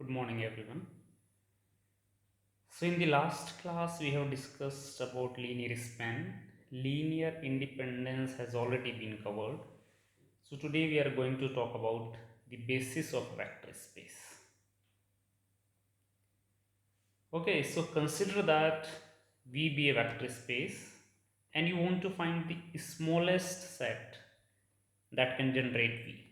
Good morning, everyone. So, in the last class, we have discussed about linear span. Linear independence has already been covered. So, today we are going to talk about the basis of vector space. Okay, so consider that V be a vector space and you want to find the smallest set that can generate V.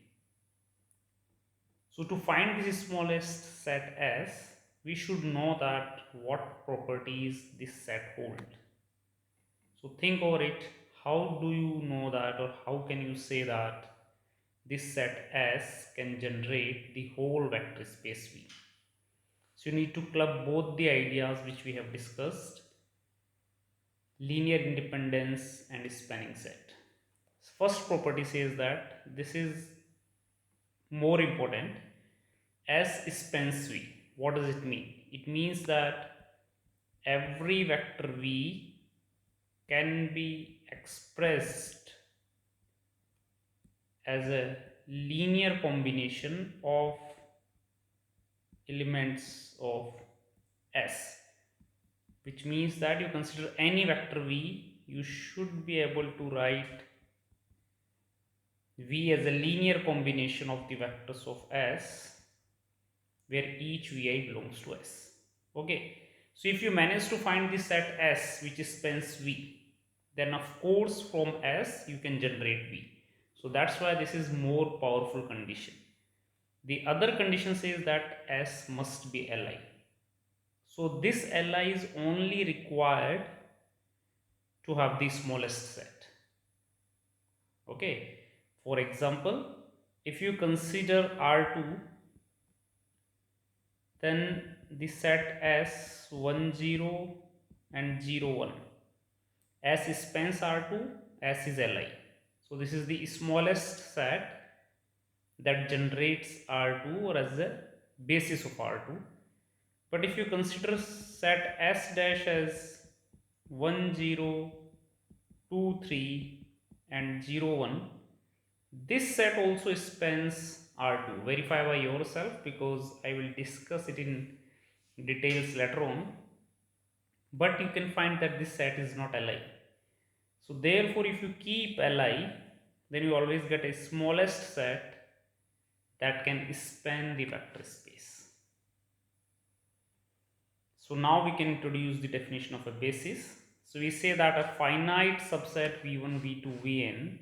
So to find this smallest set S, we should know that what properties this set hold. So think over it. How do you know that, or how can you say that this set S can generate the whole vector space V? So you need to club both the ideas which we have discussed, linear independence and spanning set. First property says that this is more important. S spans V. What does it mean? It means that every vector V can be expressed as a linear combination of elements of S, which means that you consider any vector V, you should be able to write V as a linear combination of the vectors of S where each Vi belongs to S. Okay, so if you manage to find the set S which spans V, then of course from S you can generate V. So that's why this is more powerful condition. The other condition says that S must be Li. So this Li is only required to have the smallest set. Okay, for example, if you consider R2, then the set S 10 and 01. S spans R2, S is Li. So this is the smallest set that generates R2 or as a basis of R2. But if you consider set S dash as 10, 2, 3 and 01, this set also spans R2. Verify by yourself because I will discuss it in details later on. But you can find that this set is not Li. So therefore, if you keep Li, then you always get a smallest set that can span the vector space. So now we can introduce the definition of a basis. So we say that a finite subset V1, V2, Vn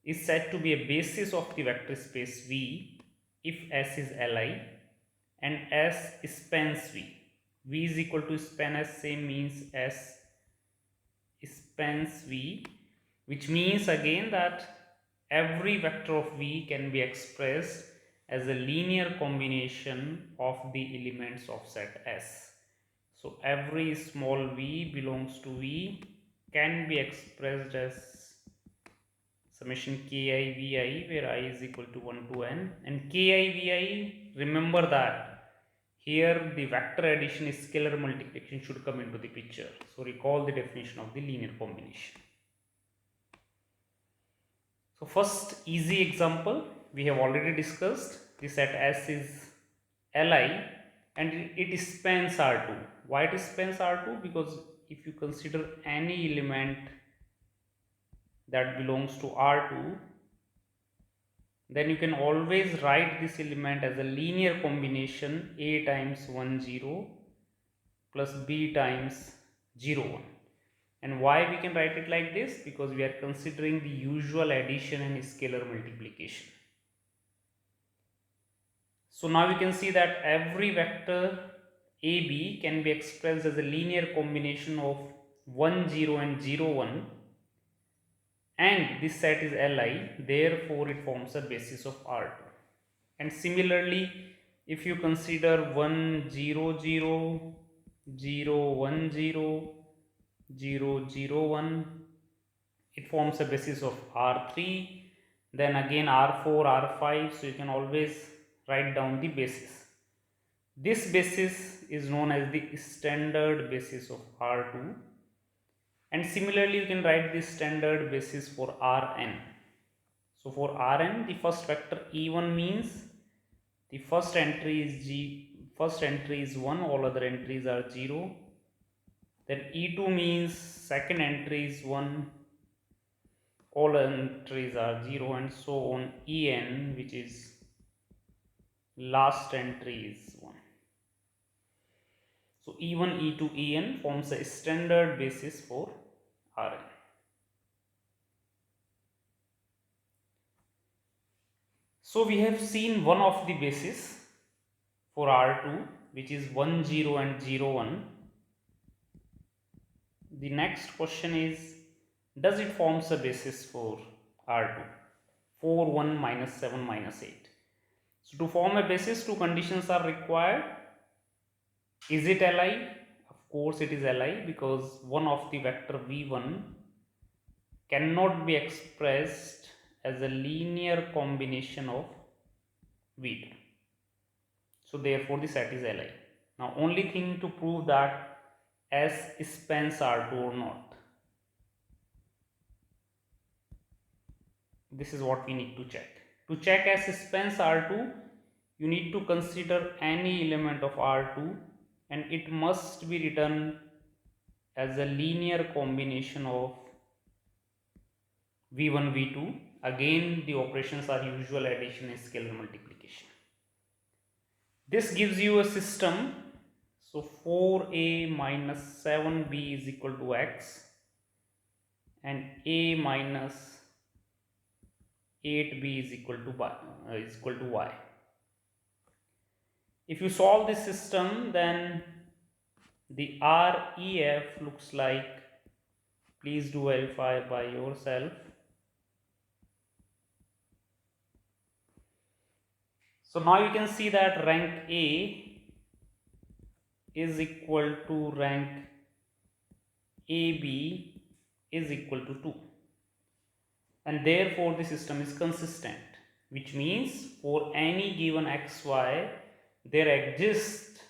is said to be a basis of the vector space V if S is Li and S spans V. V is equal to span S, same means S spans V, which means again that every vector of V can be expressed as a linear combination of the elements of set S. So every small v belongs to V can be expressed as summation ki vi where I is equal to 1 to n, and ki vi, remember that here the vector addition is scalar multiplication should come into the picture. So recall the definition of the linear combination. So first easy example we have already discussed. The set S is Li and it spans R2. Why it spans R2? Because if you consider any element that belongs to R2, then you can always write this element as a linear combination A times 1 0 plus B times 0 1. And why we can write it like this? Because we are considering the usual addition and scalar multiplication. So now we can see that every vector AB can be expressed as a linear combination of 1 0 and 0 1, and this set is Li, therefore it forms a basis of R2. And similarly, if you consider 1 0 0 0 1 0 0 0 1, it forms a basis of R3, then again R4 R5, so you can always write down the basis. This basis is known as the standard basis of R2, and similarly you can write the standard basis for Rn. So for Rn, the first vector e1 means The first entry is first entry is 1, all other entries are 0. Then E2 means second entry is 1, all entries are 0, and so on. En, which is last entry, is 1. So E1, E2, En forms a standard basis for Rn. So we have seen one of the bases for R2, which is 1, 0 and 0, 1. The next question is, does it forms a basis for R2? 4, 1, minus 7, minus 8. So to form a basis, two conditions are required. Is it Li? Of course it is Li, because one of the vector V1 cannot be expressed as a linear combination of V2. So therefore the set is Li. Now only thing to prove that S spans R2 or not. This is what we need to check. To check S spans R2, you need to consider any element of R2 and it must be written as a linear combination of V1, V2. Again, the operations are usual addition and scalar multiplication. This gives you a system. So 4a minus 7b is equal to x and a minus 8b is equal to y. If you solve this system, then the REF looks like, please do verify by yourself. So now you can see that rank A is equal to rank AB is equal to 2, and therefore the system is consistent, which means for any given xy there exists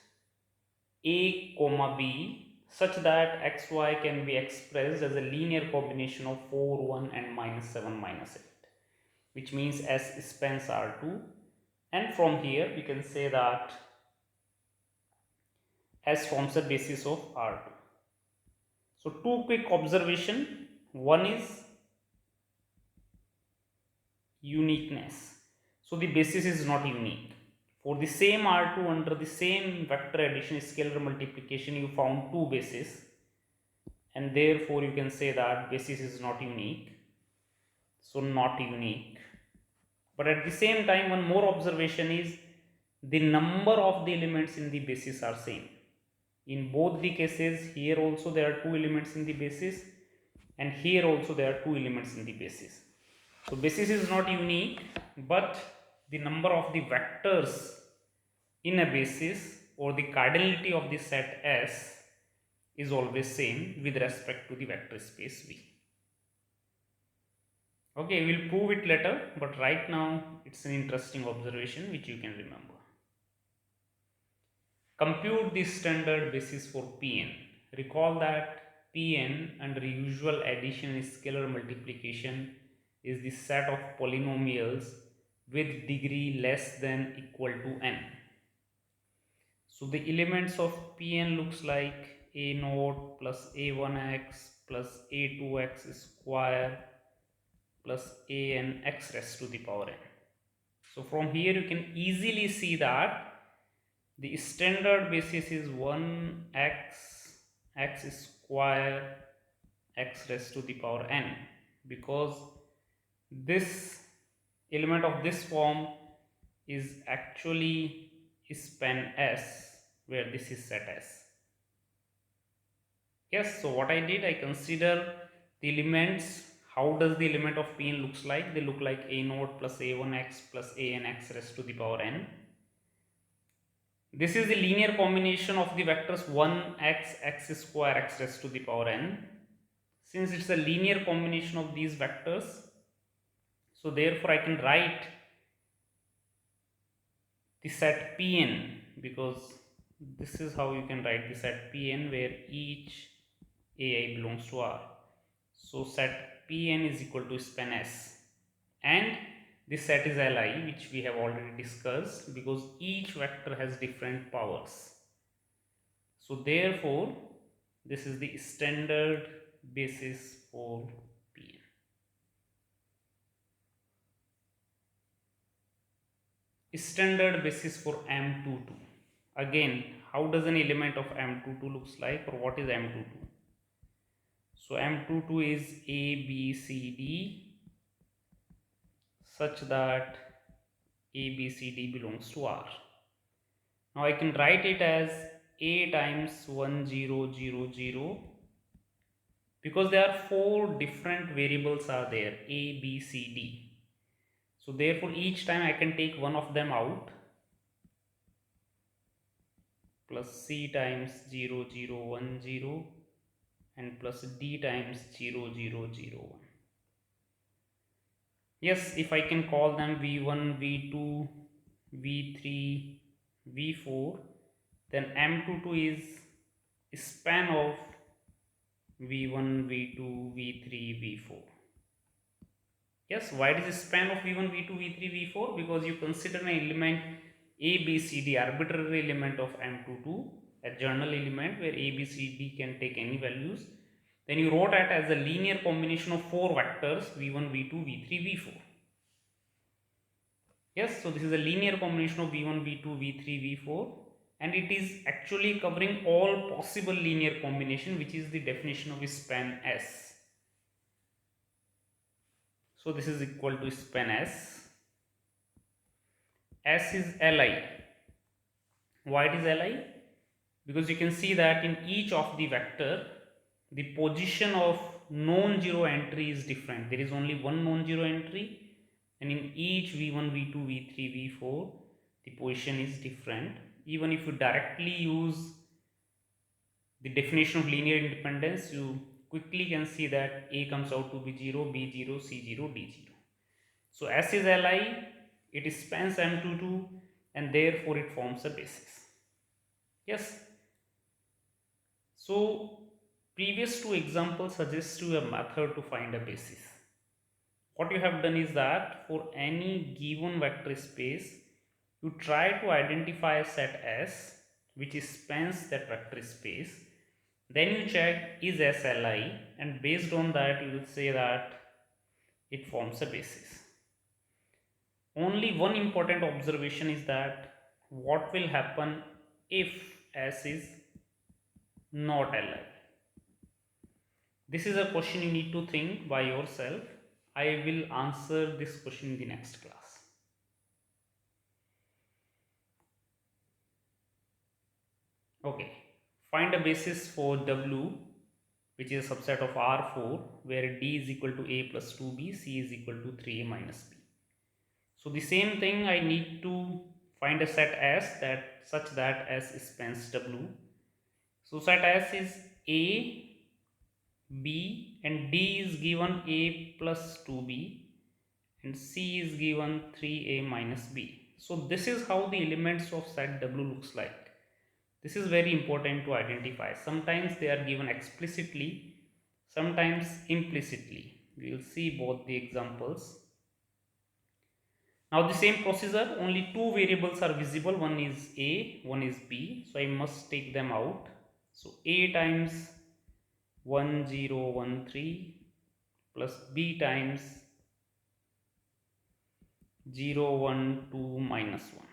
A comma B such that xy can be expressed as a linear combination of 4, 1 and minus 7, minus 8, which means S spans R2, and from here we can say that S forms a basis of R2. So two quick observation. One is uniqueness. So the basis is not unique. For the same R2 under the same vector addition scalar multiplication, you found two bases, and therefore you can say that basis is not unique. So not unique. But at the same time, one more observation is the number of the elements in the basis are same. In both the cases, here also there are two elements in the basis, and here also there are two elements in the basis. So basis is not unique, but the number of the vectors in a basis or the cardinality of the set S is always same with respect to the vector space V. Okay, we will prove it later, but right now it's an interesting observation which you can remember. Compute the standard basis for Pn. Recall that Pn under usual addition and scalar multiplication is the set of polynomials with degree less than equal to n. So the elements of Pn looks like a0 plus a1x plus a2x square plus an x raised to the power n. So from here you can easily see that the standard basis is 1x x square x raised to the power n, because this element of this form is actually span S, where this is set S. Yes, so what I did, I consider the elements. How does the element of Pn looks like? They look like a0 plus a1x plus an x raised to the power n. This is the linear combination of the vectors 1x x square x raised to the power n. Since it's a linear combination of these vectors, so therefore I can write the set Pn, because this is how you can write the set Pn where each ai belongs to R. So set Pn is equal to span S, and This set is Li, which we have already discussed, because each vector has different powers. So therefore, this is the standard basis for Pn. Standard basis for M22. Again, how does an element of M22 looks like, or what is M22? So M22 is A, B, C, D such that A, B, C, D belongs to R. Now I can write it as A times 1, 0, 0, 0, because there are 4 different variables are there, A, B, C, D. So therefore each time I can take one of them out, plus C times 0, 0, 1, 0, and plus D times 0, 0, 0, 1. Yes, if I can call them V1, V2, V3, V4, then M22 is span of V1, V2, V3, V4. Yes, why it is span of V1, V2, V3, V4? Because you consider an element A, B, C, D, arbitrary element of M22, a journal element where A, B, C, D can take any values. Then you wrote it as a linear combination of 4 vectors V1, V2, V3, V4. Yes, so this is a linear combination of V1, V2, V3, V4, and it is actually covering all possible linear combination, which is the definition of span S. So this is equal to span S. S is Li. Why it is Li? Because you can see that in each of the vector, the position of non-zero entry is different. There is only one non-zero entry, and in each V1, V2, V3, V4, the position is different. Even if you directly use the definition of linear independence, you quickly can see that A comes out to be 0, B 0, C 0, D 0. So S is Li, it spans M22, and therefore it forms a basis. Yes. So previous two examples suggest you a method to find a basis. What you have done is that for any given vector space, you try to identify a set S which spans that vector space. Then you check is S Li, and based on that you will say that it forms a basis. Only one important observation is that what will happen if S is not Li. This is a question you need to think by yourself. I will answer this question in the next class. Okay, find a basis for W, which is a subset of R4, where D is equal to A plus 2B, C is equal to 3A minus B. So the same thing, I need to find a set S that such that S spans W. So set S is A, B, and D is given A plus 2B, and C is given 3A minus B. So this is how the elements of set W looks like. This is very important to identify. Sometimes they are given explicitly, sometimes implicitly. We will see both the examples. Now the same procedure, only two variables are visible. One is A, one is B. So I must take them out. So A times 1, 0, 1, 3 plus B times 0, 1, 2, minus 1,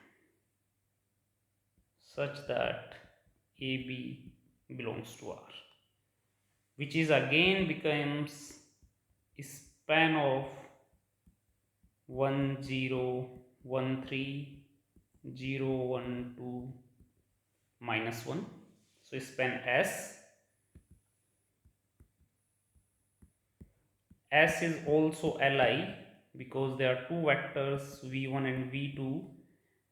such that AB belongs to R, which is again becomes span of 1, 0, 1, 3, 0, 1, 2, minus 1. So span S. S is also Li because there are two vectors V1 and V2,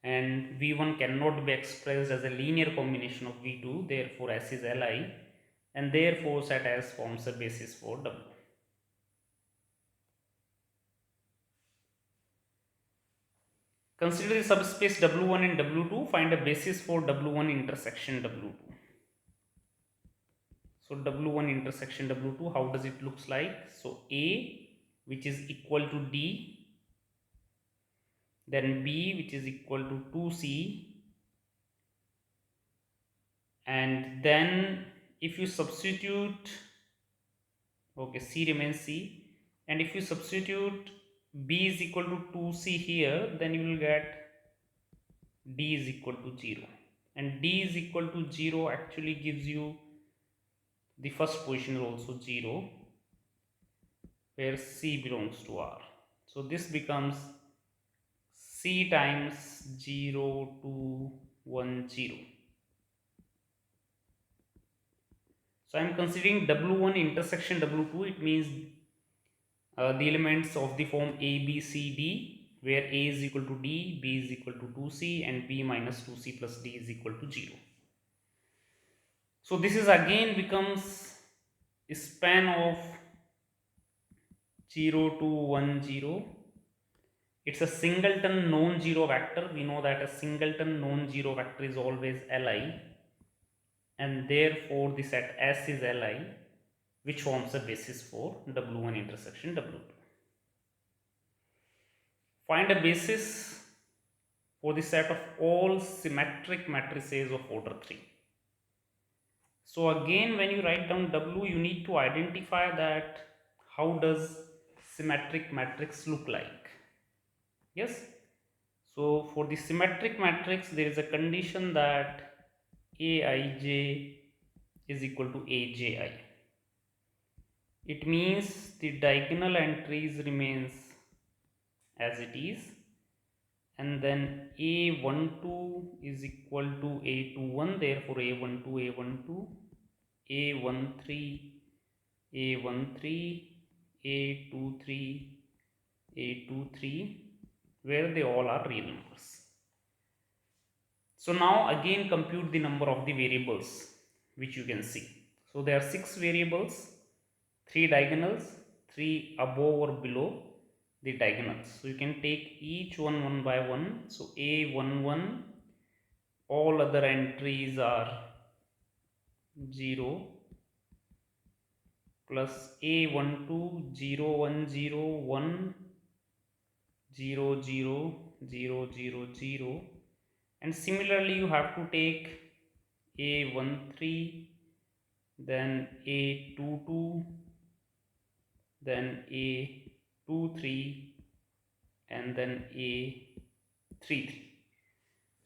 and V1 cannot be expressed as a linear combination of V2, therefore S is Li, and therefore set S forms a basis for W. Consider the subspace W1 and W2, find a basis for W1 intersection W2. So W1 intersection W2, how does it looks like? So A, which is equal to D, then B, which is equal to 2C, and then if you substitute, okay, C remains C, and if you substitute B is equal to 2C here, then you will get D is equal to 0, and D is equal to 0 actually gives you the first position is also 0, where C belongs to R. So this becomes C times 0, 2, 1, 0. So I am considering W1 intersection W2. It means the elements of the form A, B, C, D, where A is equal to D, B is equal to 2C, and B minus 2C plus D is equal to 0. So this is again becomes a span of 0 to 1, 0. It's a singleton non-zero vector. We know that a singleton non-zero vector is always Li, and therefore the set S is Li, which forms a basis for W1 intersection W2. Find a basis for the set of all symmetric matrices of order 3. So again, when you write down W, you need to identify that how does symmetric matrix look like. Yes. So for the symmetric matrix, there is a condition that Aij is equal to Aj. It means the diagonal entries remains as it is, and then A12 is equal to A21, therefore A12, A12, A13, A13, A23, A23, where they all are real numbers. So now again compute the number of the variables which you can see. So there are 6 variables, 3 diagonals, 3 above or below the diagonals. So you can take each one by one. So A11, all other entries are 0, plus A12, 0, 1, 0, 1, 0, 0, 0, 0, 0, and similarly you have to take A13, then A22, then A23, and then A33.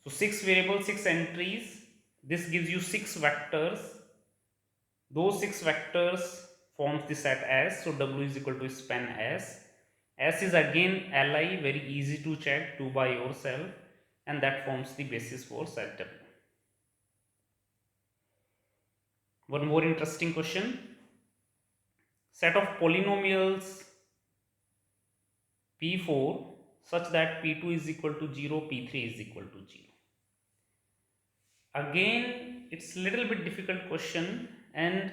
So 6 variables, 6 entries. This gives you 6 vectors. Those 6 vectors forms the set S. So W is equal to span S. S is again Li, very easy to check, do by yourself, and that forms the basis for set W. One more interesting question. Set of polynomials P4 such that P2 is equal to 0, P3 is equal to 0. Again, it's a little bit difficult question, and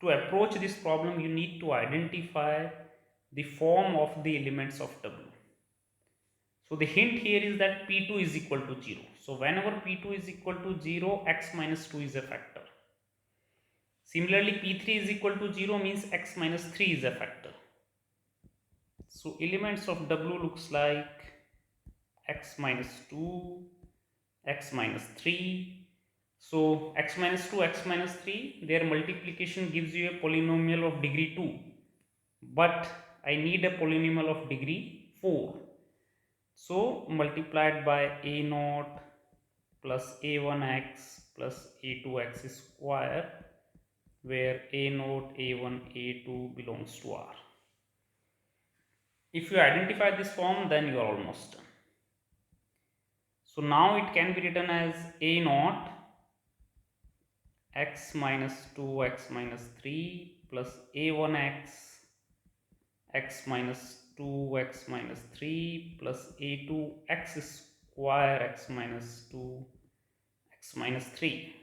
to approach this problem you need to identify the form of the elements of W. So the hint here is that P2 is equal to 0. So whenever P2 is equal to 0, x minus 2 is a factor. Similarly, P3 is equal to 0 means x minus 3 is a factor. So elements of W looks like x minus 2, x minus 3. So x minus 2, x minus 3, their multiplication gives you a polynomial of degree 2. But I need a polynomial of degree 4. So multiplied by a0 plus a1x plus a2x square, where a0, a1, a2 belongs to R. If you identify this form, then you are almost done. So now it can be written as a0 x minus 2 x minus 3 plus a1x x minus 2 x minus 3 plus a2 x square x minus 2 x minus 3,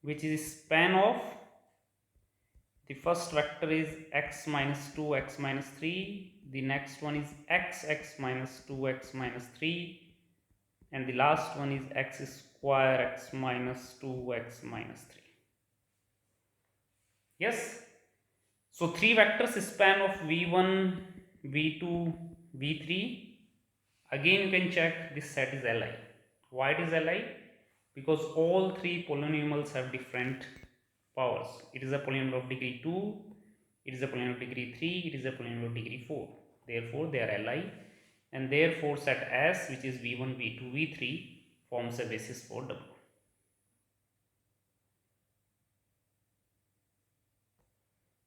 which is span of the first vector is x minus 2 x minus 3, the next one is x minus 2 x minus 3, and the last one is x square x minus 2 x minus 3. Yes. So 3 vectors span of v1, v2, v3, Again you can check this set is Li. Why it is Li? Because all three polynomials have different powers. It is a polynomial of degree 2, it is a polynomial of degree 3, it is a polynomial of degree 4. Therefore they are Li, and therefore set S, which is V1, V2, V3, forms a basis for W.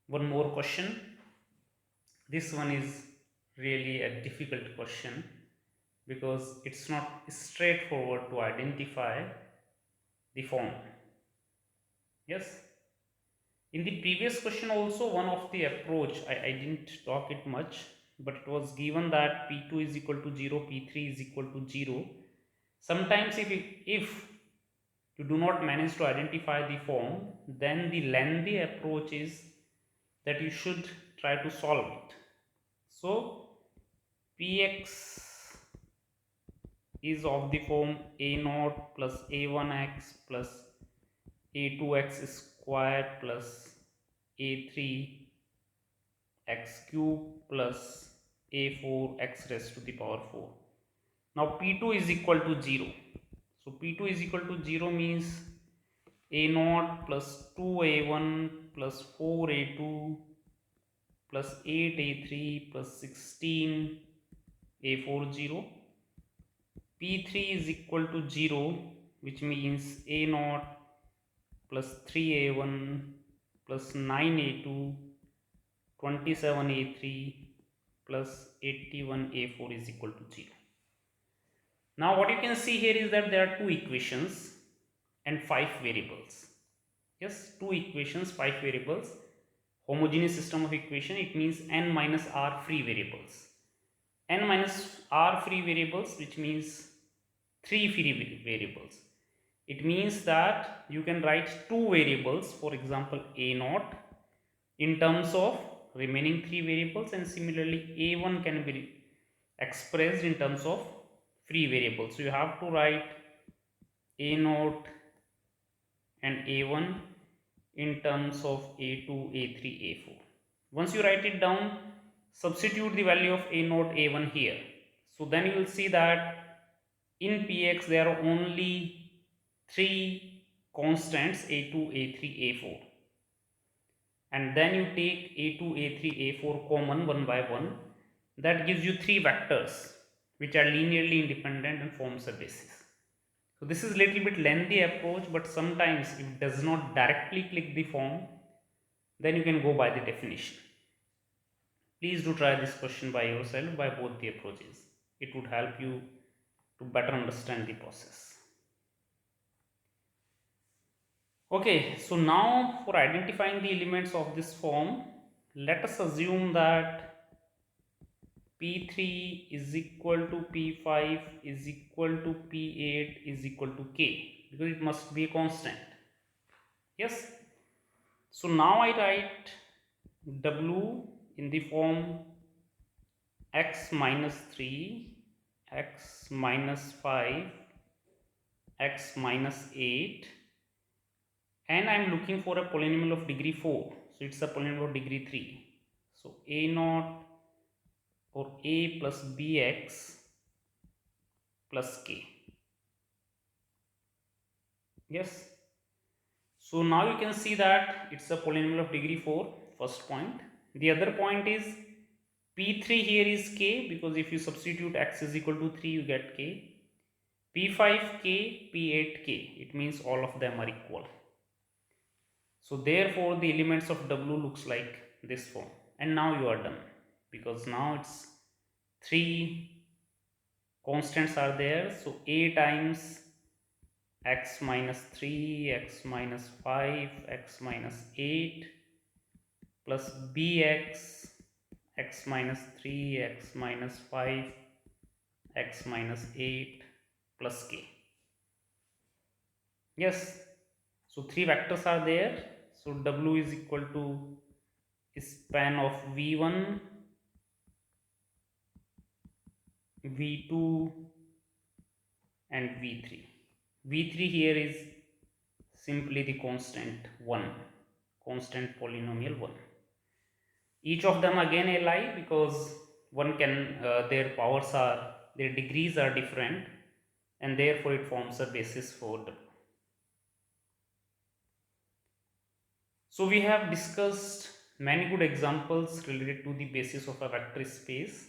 One more question. This one is really a difficult question because it's not straightforward to identify the form. Yes. In the previous question also, one of the approach, I didn't talk it much, but it was given that P2 is equal to 0, P3 is equal to 0. Sometimes if you do not manage to identify the form, then the lengthy approach is that you should try to solve it. So Px is of the form a0 plus a1x plus a2x square plus a3 x cube plus a4 x raised to the power 4. Now P2 is equal to 0. So P2 is equal to 0 means a0 plus 2a1 plus 4a2 plus 8a3 plus 16 a4 0. P3 is equal to 0, which means a0 plus 3a1 plus 9a2 27a3 plus 81a4 is equal to 0. Now what you can see here is that there are two equations and 5 variables. Yes, two equations, 5 variables. Homogeneous system of equation, it means n minus r free variables. N minus r free variables, which means 3 free variables. It means that you can write two variables, for example a0, in terms of remaining 3 variables, and similarly a1 can be expressed in terms of free variables. So you have to write a0 and a1 in terms of a2, a3, a4. Once you write it down, substitute the value of a0, a1 here. So then you will see that in Px there are only 3 constants a2, a3, a4, and then you take a2, a3, a4 common one by one. That gives you 3 vectors which are linearly independent and forms a basis. So this is little bit lengthy approach, but sometimes if it does not directly click the form, then you can go by the definition. Please do try this question by yourself by both the approaches. It would help you to better understand the process. Okay, so now for identifying the elements of this form, let us assume that P3 is equal to P5 is equal to P8 is equal to K, because it must be a constant. Yes. So now I write W in the form x minus 3, x minus 5, x minus 8, and I am looking for a polynomial of degree 4. So it's a polynomial of degree 3. So a0 or a plus bx plus k. Yes. So now you can see that it's a polynomial of degree 4, first point. The other point is P3 here is k, because if you substitute x is equal to 3, you get k. P5 k, P8 k, it means all of them are equal. So therefore the elements of W looks like this form, and now you are done, because now it's 3 constants are there. So a times x minus 3, x minus 5, x minus 8 plus bx, x minus 3, x minus 5, x minus 8 plus k. Yes, so 3 vectors are there. So W is equal to span of v1, v2 and v3. v3 here is simply the constant 1, constant polynomial 1. Each of them again Li, because one can their powers are their degrees are different, and therefore it forms a basis for W. So we have discussed many good examples related to the basis of a vector space.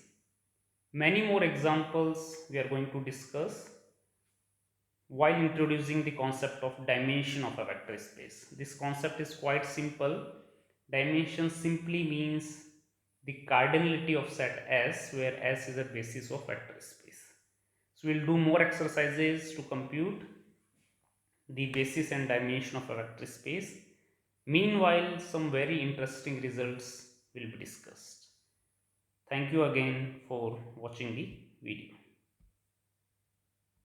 Many more examples we are going to discuss while introducing the concept of dimension of a vector space. This concept is quite simple. Dimension simply means the cardinality of set S, where S is a basis of vector space. So we'll do more exercises to compute the basis and dimension of a vector space. Meanwhile, some very interesting results will be discussed. Thank you again for watching the video.